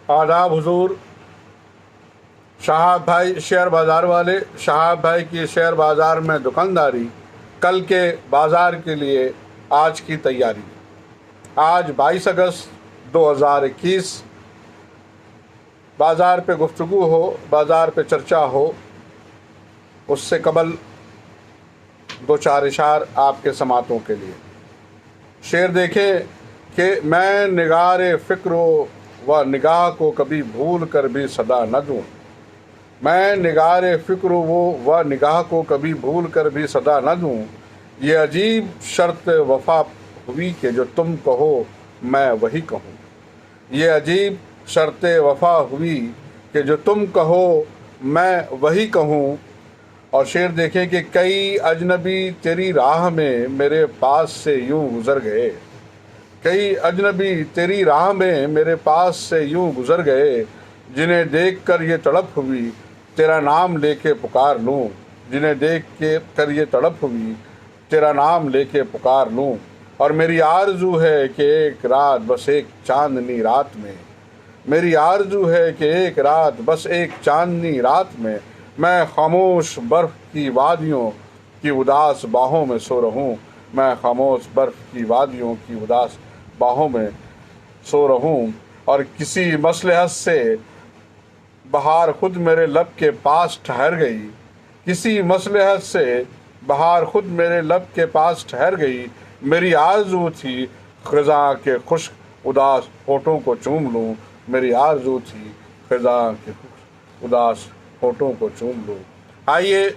आदाब हुजूर। शहाब भाई शेयर बाज़ार वाले, शहाब भाई की शेयर बाज़ार में दुकानदारी, कल के बाज़ार के लिए आज की तैयारी। आज 22 अगस्त 2021। बाज़ार पे गुफ्तगू हो, बाज़ार पे चर्चा हो, उससे कबल दो चार इशार आपके समातों के लिए। शेर देखें कि मैं निगारे फ़िक्र व निगाह को कभी भूल कर भी सदा न दूँ। मैं निगारे फ़िक्र व निगाह को कभी भूल कर भी सदा न दूँ। ये अजीब शर्त वफ़ा हुई कि जो तुम कहो मैं वही कहूँ। ये अजीब शर्त वफ़ा हुई कि जो तुम कहो मैं वही कहूँ। और शेर देखें कि कई अजनबी तेरी राह में मेरे पास से यूं गुज़र गए। कई अजनबी तेरी राह में मेरे पास से यूं गुज़र गए, जिन्हें देख कर ये तड़प हुई तेरा नाम लेके पुकार लूँ। जिन्हें देख के कर ये तड़प हुई तेरा नाम लेके पुकार लूँ। और मेरी आरज़ू है कि एक रात बस एक चांदनी रात में, मेरी आरज़ू है कि एक रात बस एक चांदनी रात में मैं खामोश बर्फ़ की वादियों की उदास बाहों में सो रहूं। मैं खामोश बर्फ़ की वादियों की उदास बाहों में सो रहूं। और किसी मसलहत से बहार खुद मेरे लब के पास ठहर गई। किसी मसलहत से बहार खुद मेरे लब के पास ठहर गई। मेरी आरज़ू थी ख़ज़ां के खुश्क उदास होठों को चूम लूँ। मेरी आरज़ू थी ख़ज़ां के उदास होठों को चूम लूँ। आइए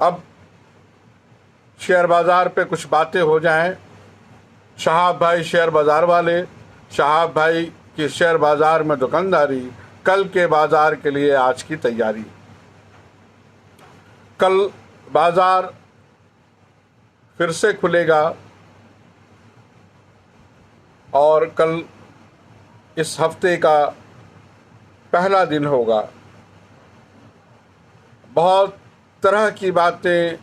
अब शेयर बाज़ार पे कुछ बातें हो जाएं। शहाब भाई शेयर बाज़ार वाले, शहाब भाई की शेयर बाज़ार में दुकानदारी, कल के बाज़ार के लिए आज की तैयारी। कल बाज़ार फिर से खुलेगा और कल इस हफ्ते का पहला दिन होगा। बहुत तरह की बातें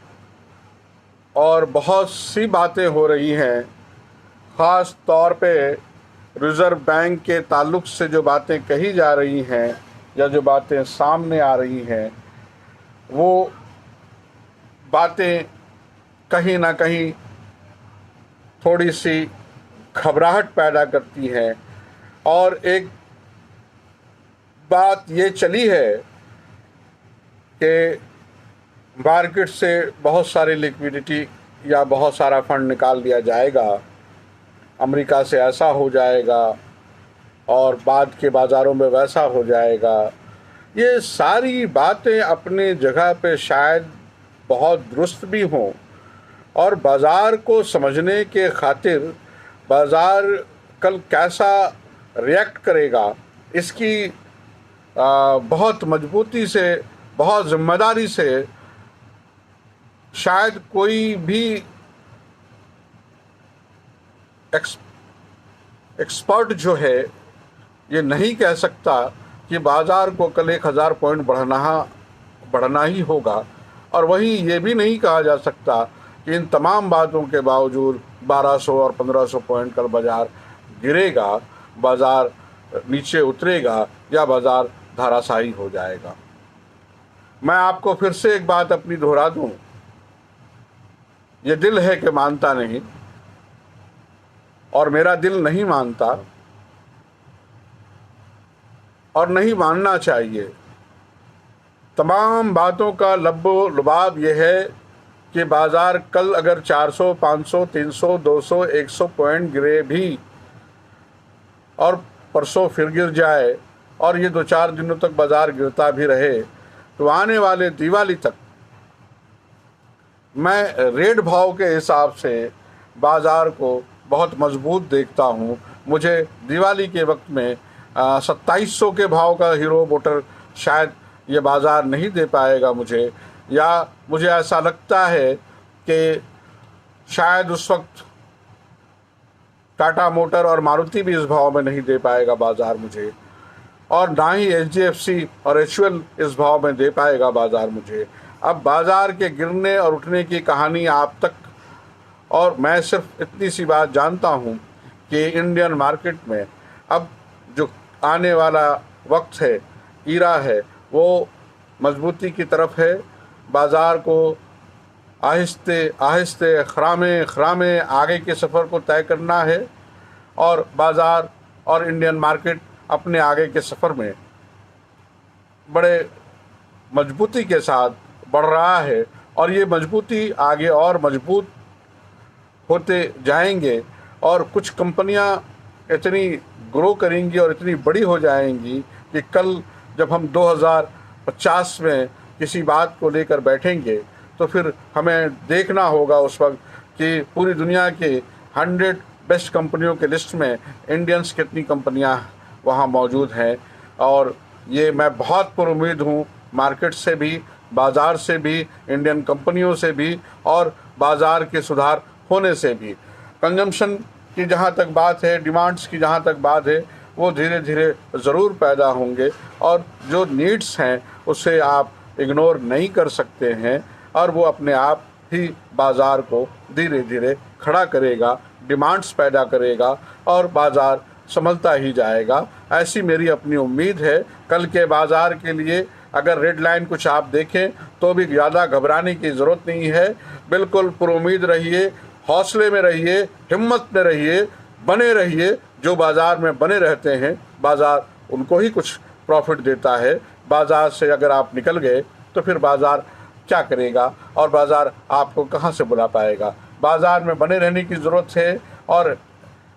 और बहुत सी बातें हो रही हैं। ख़ास तौर पे रिज़र्व बैंक के ताल्लुक़ से जो बातें कही जा रही हैं या जो बातें सामने आ रही हैं, वो बातें कहीं ना कहीं थोड़ी सी घबराहट पैदा करती हैं। और एक बात ये चली है कि मार्केट से बहुत सारी लिक्विडिटी या बहुत सारा फंड निकाल दिया जाएगा, अमेरिका से ऐसा हो जाएगा और बाद के बाज़ारों में वैसा हो जाएगा। ये सारी बातें अपनी जगह पे शायद बहुत दुरुस्त भी हों, और बाज़ार को समझने के खातिर बाज़ार कल कैसा रिएक्ट करेगा, इसकी बहुत मजबूती से, बहुत ज़िम्मेदारी से शायद कोई भी एक्सपर्ट जो है ये नहीं कह सकता कि बाज़ार को कल 1000 पॉइंट बढ़ना ही होगा। और वहीं ये भी नहीं कहा जा सकता कि इन तमाम बातों के बावजूद 1200 और 1500 पॉइंट कल बाज़ार गिरेगा, बाज़ार नीचे उतरेगा या बाज़ार धाराशायी हो जाएगा। मैं आपको फिर से एक बात अपनी दोहरा दूं, ये दिल है कि मानता नहीं, और मेरा दिल नहीं मानता और नहीं मानना चाहिए। तमाम बातों का लब्बो लुबाब यह है कि बाज़ार कल अगर 400, 500, 300, 200, 100 पॉइंट गिरे भी और परसों फिर गिर जाए और ये 2-4 दिनों तक बाज़ार गिरता भी रहे, तो आने वाले दिवाली तक मैं रेट भाव के हिसाब से बाज़ार को बहुत मजबूत देखता हूँ। मुझे दिवाली के वक्त में 2700 के भाव का हीरो मोटर शायद ये बाज़ार नहीं दे पाएगा मुझे, या मुझे ऐसा लगता है कि शायद उस वक्त टाटा मोटर और मारुति भी इस भाव में नहीं दे पाएगा बाज़ार मुझे, और ना ही HDFC और HUL इस भाव में दे पाएगा बाज़ार मुझे। अब बाज़ार के गिरने और उठने की कहानी आप तक, और मैं सिर्फ इतनी सी बात जानता हूँ कि इंडियन मार्केट में अब जो आने वाला वक्त है, ईरा है, वो मजबूती की तरफ है। बाज़ार को आहिस्ते आहिस्ते खरामे खरामे आगे के सफ़र को तय करना है और बाज़ार और इंडियन मार्केट अपने आगे के सफ़र में बड़े मजबूती के साथ बढ़ रहा है और ये मजबूती आगे और मजबूत होते जाएंगे और कुछ कंपनियां इतनी ग्रो करेंगी और इतनी बड़ी हो जाएंगी कि कल जब हम 2050 में किसी बात को लेकर बैठेंगे तो फिर हमें देखना होगा उस वक्त कि पूरी दुनिया के 100 बेस्ट कंपनियों के लिस्ट में इंडियंस कितनी कंपनियां वहां मौजूद हैं। और ये मैं बहुत पुरुमीद हूँ मार्केट से भी, बाज़ार से भी, इंडियन कंपनियों से भी और बाज़ार के सुधार होने से भी। कंजम्पशन की जहाँ तक बात है, डिमांड्स की जहाँ तक बात है, वो धीरे धीरे ज़रूर पैदा होंगे और जो नीड्स हैं उसे आप इग्नोर नहीं कर सकते हैं और वो अपने आप ही बाज़ार को धीरे धीरे खड़ा करेगा, डिमांड्स पैदा करेगा और बाज़ार संभलता ही जाएगा। ऐसी मेरी अपनी उम्मीद है। कल के बाज़ार के लिए अगर रेड लाइन कुछ आप देखें तो भी ज़्यादा घबराने की ज़रूरत नहीं है। बिल्कुल पुरुमीद रहिए, हौसले में रहिए, हिम्मत में रहिए, बने रहिए। जो बाज़ार में बने रहते हैं बाज़ार उनको ही कुछ प्रॉफिट देता है। बाज़ार से अगर आप निकल गए तो फिर बाज़ार क्या करेगा और बाज़ार आपको कहाँ से बुला पाएगा। बाज़ार में बने रहने की ज़रूरत है और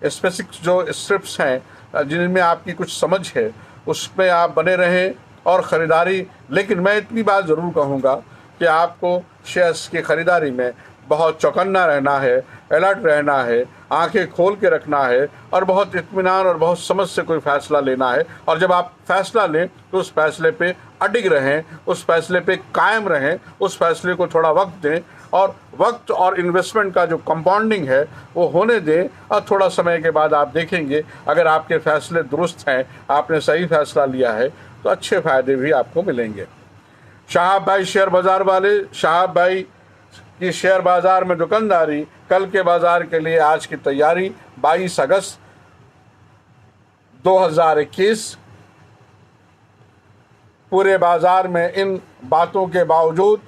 स्पेसिफिक जो स्क्रिप्ट्स हैं जिनमें आपकी कुछ समझ है उसमें आप बने रहें और ख़रीदारी। लेकिन मैं इतनी बात ज़रूर कहूँगा कि आपको शेयर्स की ख़रीदारी में बहुत चौकन्ना रहना है, अलर्ट रहना है, आंखें खोल के रखना है और बहुत इत्मीनान और बहुत समझ से कोई फ़ैसला लेना है। और जब आप फ़ैसला लें तो उस फैसले पे अडिग रहें, उस फैसले पे कायम रहें, उस फैसले को थोड़ा वक्त दें और वक्त और इन्वेस्टमेंट का जो कंपाउंडिंग है वो होने दें। और थोड़ा समय के बाद आप देखेंगे अगर आपके फ़ैसले दुरुस्त हैं, आपने सही फ़ैसला लिया है तो अच्छे फ़ायदे भी आपको मिलेंगे। शाहाब भाई शेयर बाज़ार वाले, शाहाब भाई की शेयर बाज़ार में दुकानदारी, कल के बाज़ार के लिए आज की तैयारी 22 अगस्त 2021। पूरे बाज़ार में इन बातों के बावजूद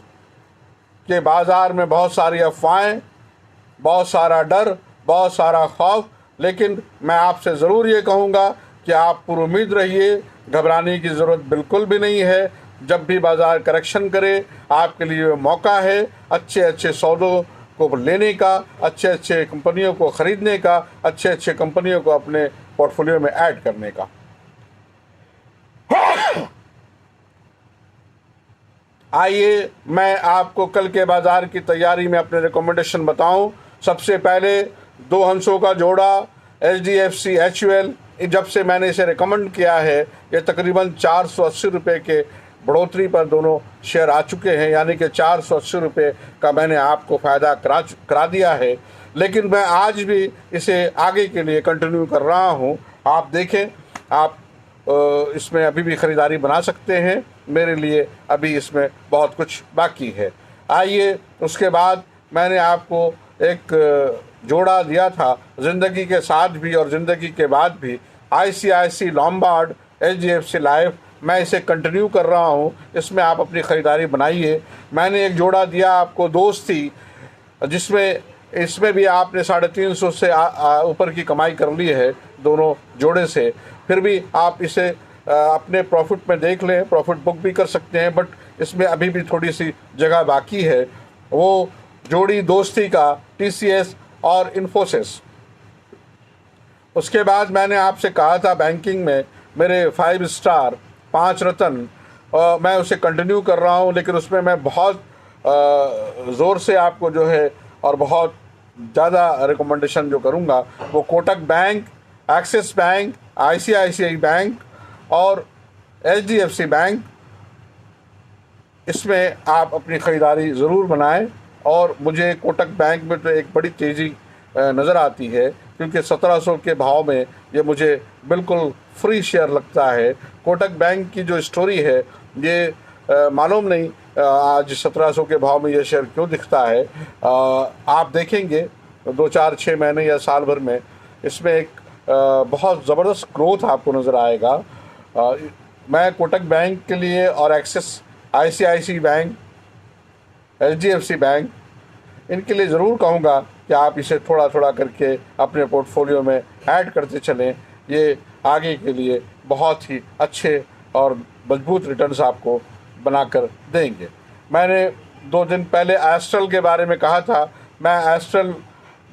कि बाज़ार में बहुत सारी अफवाहें, बहुत सारा डर, बहुत सारा खौफ, लेकिन मैं आपसे ज़रूर ये कहूँगा कि आप पुरुमीद रहिए, घबराने की ज़रूरत बिल्कुल भी नहीं है। जब भी बाज़ार करेक्शन करे आपके लिए मौका है अच्छे अच्छे सौदों को लेने का, अच्छे अच्छे कंपनियों को ख़रीदने का, अच्छे अच्छे कंपनियों को अपने पोर्टफोलियो में ऐड करने का। आइए मैं आपको कल के बाज़ार की तैयारी में अपने रिकमेंडेशन बताऊं। सबसे पहले दो हंसों का जोड़ा HDFC HUL, जब से मैंने इसे रिकमेंड किया है ये तकरीबन 480 रुपये के बढ़ोतरी पर दोनों शेयर आ चुके हैं, यानी कि 480 रुपये का मैंने आपको फ़ायदा करा दिया है। लेकिन मैं आज भी इसे आगे के लिए कंटिन्यू कर रहा हूँ। आप देखें, आप इसमें अभी भी ख़रीदारी बना सकते हैं। मेरे लिए अभी इसमें बहुत कुछ बाकी है। आइए उसके बाद मैंने आपको एक जोड़ा दिया था ज़िंदगी के साथ भी और ज़िंदगी के बाद भी, ICICI लोम्बार्ड, HDFC लाइफ। मैं इसे कंटिन्यू कर रहा हूँ, इसमें आप अपनी ख़रीदारी बनाइए। मैंने एक जोड़ा दिया आपको दोस्ती, जिसमें इसमें भी आपने 350 से ऊपर की कमाई कर ली है दोनों जोड़े से। फिर भी आप इसे अपने प्रॉफिट में देख लें, प्रॉफिट बुक भी कर सकते हैं, बट इसमें अभी भी थोड़ी सी जगह बाकी है। वो जोड़ी दोस्ती का TCS और इन्फोसिस। उसके बाद मैंने आपसे कहा था बैंकिंग में मेरे 5 स्टार 5 रत्न, मैं उसे कंटिन्यू कर रहा हूँ। लेकिन उसमें मैं बहुत ज़ोर से आपको जो है और बहुत ज़्यादा रिकमेंडेशन जो करूँगा वो Kotak bank, axis bank, ICICI bank और HDFC बैंक, इसमें आप अपनी ख़रीदारी ज़रूर बनाएं। और मुझे कोटक बैंक में तो एक बड़ी तेज़ी नज़र आती है क्योंकि 1700 के भाव में ये मुझे बिल्कुल फ्री शेयर लगता है। कोटक बैंक की जो स्टोरी है ये मालूम नहीं आज 1700 के भाव में ये शेयर क्यों दिखता है। आप देखेंगे 2, 4, 6 महीने या साल भर में इसमें एक बहुत ज़बरदस्त ग्रोथ आपको नज़र आएगा। मैं कोटक बैंक के लिए और axis, ICICI bank, HDFC bank, इनके लिए ज़रूर कहूँगा कि आप इसे थोड़ा थोड़ा करके अपने पोर्टफोलियो में ऐड करते चलें। ये आगे के लिए बहुत ही अच्छे और मजबूत रिटर्न्स आपको बनाकर देंगे। मैंने 2 दिन पहले एस्ट्रल के बारे में कहा था, मैं एस्ट्रल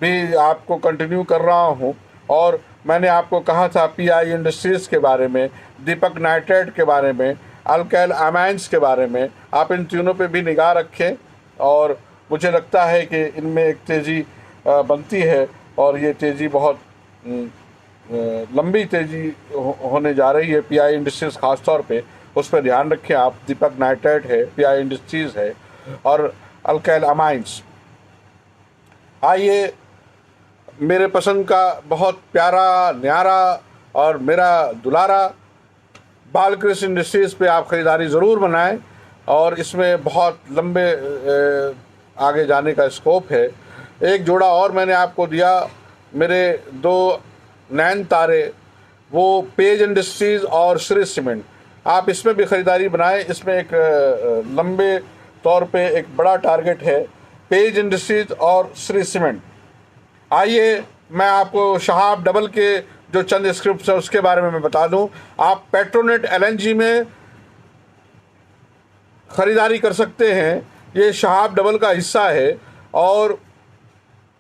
भी आपको कंटिन्यू कर रहा हूँ। और मैंने आपको कहा था PI इंडस्ट्रीज़ के बारे में, दीपक नाइट्राइट के बारे में, अल्काइल अमाइंस के बारे में। आप इन तीनों पे भी निगाह रखें और मुझे लगता है कि इनमें एक तेज़ी बनती है और ये तेज़ी बहुत लंबी तेज़ी होने जा रही है। PI इंडस्ट्रीज़ ख़ास तौर पे उस पर ध्यान रखें आप। दीपक नाइट्राइट है, PI इंडस्ट्रीज़ है और अल्काइल अमाइंस। आइए, मेरे पसंद का बहुत प्यारा, न्यारा और मेरा दुलारा बालकृष्ण इंडस्ट्रीज़ पे आप ख़रीदारी ज़रूर बनाएं और इसमें बहुत लंबे आगे जाने का स्कोप है। एक जोड़ा और मैंने आपको दिया, मेरे 2 नैन तारे, वो पेज इंडस्ट्रीज़ और श्री सीमेंट। आप इसमें भी ख़रीदारी बनाएं। इसमें एक लंबे तौर पे एक बड़ा टारगेट है, पेज इंडस्ट्रीज़ और श्री सीमेंट। आइए, मैं आपको शहाब डबल के जो चंद स्क्रिप्ट्स हैं उसके बारे में मैं बता दूं। आप पेट्रोनेट LNG में ख़रीदारी कर सकते हैं। ये शहाब डबल का हिस्सा है और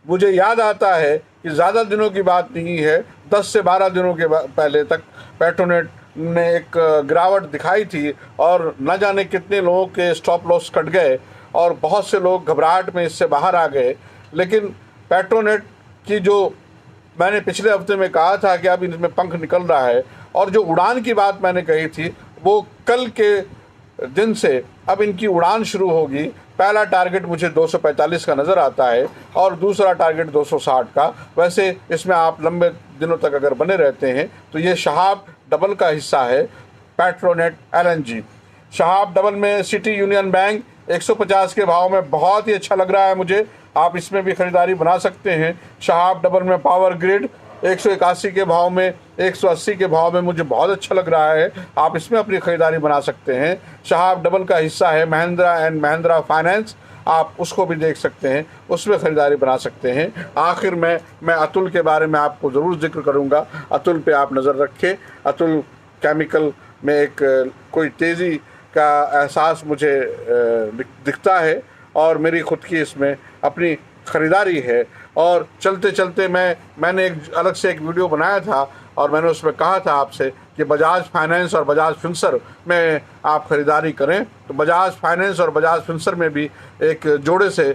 मुझे याद आता है कि ज़्यादा दिनों की बात नहीं है, 10 से 12 दिनों के पहले तक पेट्रोनेट ने एक गिरावट दिखाई थी और न जाने कितने लोगों के स्टॉप लॉस कट गए और बहुत से लोग घबराहट में इससे बाहर आ गए। लेकिन पेट्रोनेट की जो मैंने पिछले हफ्ते में कहा था कि अब इसमें पंख निकल रहा है और जो उड़ान की बात मैंने कही थी वो कल के दिन से अब इनकी उड़ान शुरू होगी। पहला टारगेट मुझे 245 का नज़र आता है और दूसरा टारगेट 260 का। वैसे इसमें आप लंबे दिनों तक अगर बने रहते हैं तो ये शहाब डबल का हिस्सा है, पेट्रोनेट LNG। शहाब डबल में सिटी यूनियन बैंक 150 के भाव में बहुत ही अच्छा लग रहा है मुझे। आप इसमें भी ख़रीदारी बना सकते हैं। शहाब डबल में पावर ग्रिड 181 के भाव में, 180 के भाव में मुझे बहुत अच्छा लग रहा है। आप इसमें अपनी ख़रीदारी बना सकते हैं। शहाब डबल का हिस्सा है महिंद्रा एंड महिंद्रा फाइनेंस, आप उसको भी देख सकते हैं, उसमें ख़रीदारी बना सकते हैं। आखिर में मैं अतुल के बारे में आपको ज़रूर जिक्र करूँगा। अतुल पे आप नज़र रखें। अतुल केमिकल में एक कोई तेज़ी का एहसास मुझे दिखता है और मेरी खुद की इसमें अपनी ख़रीदारी है। और चलते चलते मैंने एक अलग से एक वीडियो बनाया था और मैंने उसमें कहा था आपसे कि बजाज फाइनेंस और बजाज फिनसर में आप ख़रीदारी करें। तो बजाज फाइनेंस और बजाज फिनसर में भी एक जोड़े से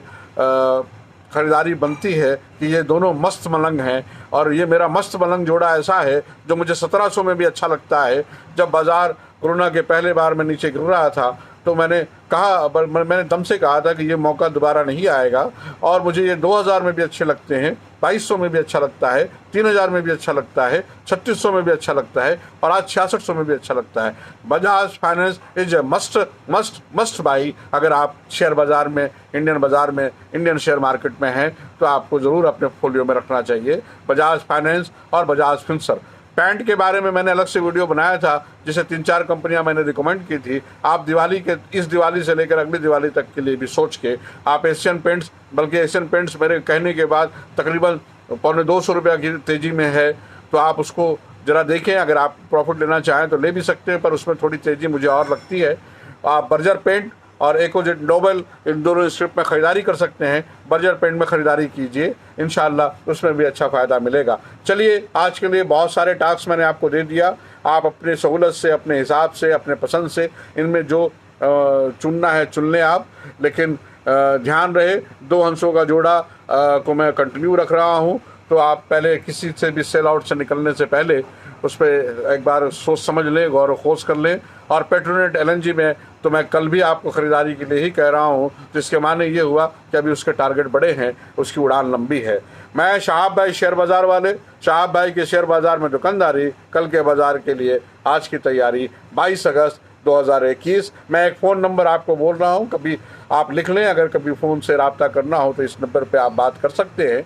ख़रीदारी बनती है कि ये दोनों मस्त मलंग हैं। और ये मेरा मस्त मलंग जोड़ा ऐसा है जो मुझे 1700 में भी अच्छा लगता है। जब बाज़ार कोरोना के पहले बार में नीचे गिर रहा था तो मैंने दम से कहा था कि ये मौका दोबारा नहीं आएगा। और मुझे ये 2000 में भी अच्छे लगते हैं, 2200 में भी अच्छा लगता है, 3000 में भी अच्छा लगता है, 3600 में भी अच्छा लगता है और आज 6600 में भी अच्छा लगता है। Bajaj finance is a must must must by. अगर आप शेयर बाज़ार में, इंडियन बाज़ार में, इंडियन शेयर मार्केट में हैं तो आपको ज़रूर अपने पोर्टफोलियो में रखना चाहिए बजाज फाइनेंस और बजाज फिनसर। पैंट के बारे में मैंने अलग से वीडियो बनाया था जिसे 3-4 कंपनियां मैंने रिकमेंड की थी। आप दिवाली के, इस दिवाली से लेकर अगली दिवाली तक के लिए भी सोच के आप एशियन पेंट्स, बल्कि एशियन पेंट्स मेरे कहने के बाद तकरीबन ₹225 की तेज़ी में है, तो आप उसको ज़रा देखें। अगर आप प्रॉफिट लेना चाहें तो ले भी सकते हैं, पर उसमें थोड़ी तेज़ी मुझे और लगती है। आप बर्जर पेंट और एकोजेट नोबल, इन दोनों स्क्रिप्ट में ख़रीदारी कर सकते हैं। बर्जर पेंट में ख़रीदारी कीजिए, इंशाल्लाह उसमें भी अच्छा फ़ायदा मिलेगा। चलिए, आज के लिए बहुत सारे टास्क मैंने आपको दे दिया। आप अपने सहूलत से, अपने हिसाब से, अपने पसंद से इनमें जो चुनना है चुन लें आप। लेकिन ध्यान रहे 2 अंशों का जोड़ा को मैं कंटिन्यू रख रहा हूँ, तो आप पहले किसी से भी सेल आउट से निकलने से पहले उस पर एक बार सोच समझ लें, गौर खोज कर लें। और पेट्रोनेट LNG में तो मैं कल भी आपको ख़रीदारी के लिए ही कह रहा हूँ, जिसके माने ये हुआ कि अभी उसके टारगेट बड़े हैं, उसकी उड़ान लंबी है। मैं शहाब भाई शेयर बाज़ार वाले, शहाब भाई के शेयर बाज़ार में दुकानदारी, कल के बाज़ार के लिए आज की तैयारी 22 अगस्त 2021। मैं एक फ़ोन नंबर आपको बोल रहा हूँ, कभी आप लिख लें। अगर कभी फ़ोन से रब्ता करना हो तो इस नंबर पर आप बात कर सकते हैं,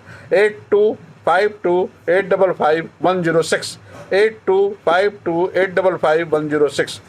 8252855106, 8252855106।